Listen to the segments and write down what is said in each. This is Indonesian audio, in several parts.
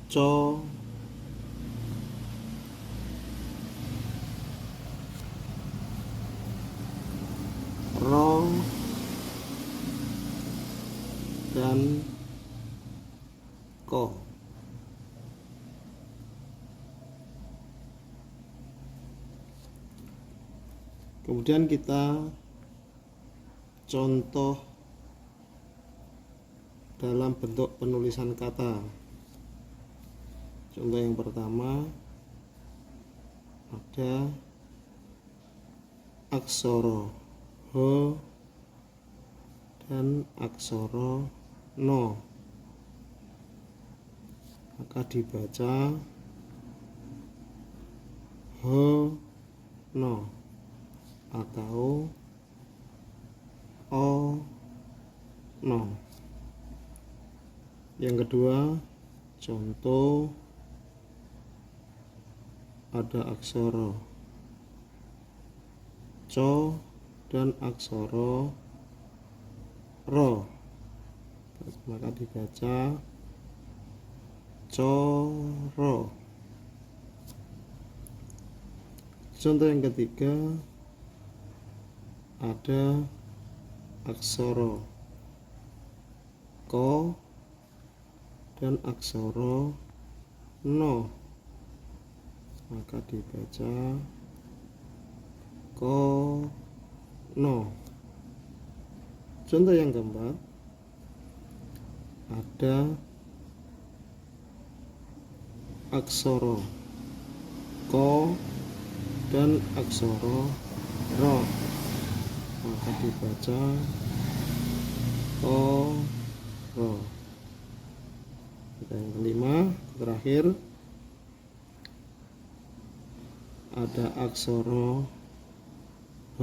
co, ro, dan ko. Kemudian kita contoh dalam bentuk penulisan kata. Contoh yang pertama ada aksara h dan aksara no, maka dibaca h no atau o no. Yang kedua, contoh ada aksara co dan aksara ro, maka dibaca coro. Contoh yang ketiga ada aksara ko dan aksara no, maka dibaca ko no. Contoh yang keempat ada aksara ko dan aksara ro, maka dibaca ko ro. Yang kelima, terakhir ada aksara h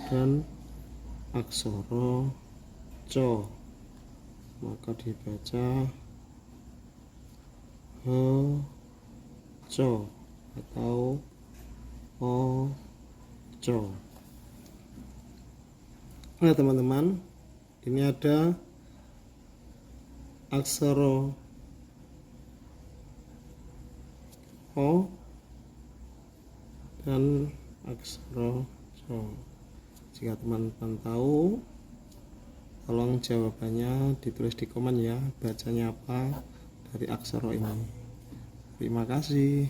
dan aksara co, maka dibaca h co atau o co. Nah teman-teman, ini ada aksara o dan aksara co. Jika teman-teman tahu, tolong jawabannya ditulis di komen ya, bacanya apa dari aksara ini. Terima kasih.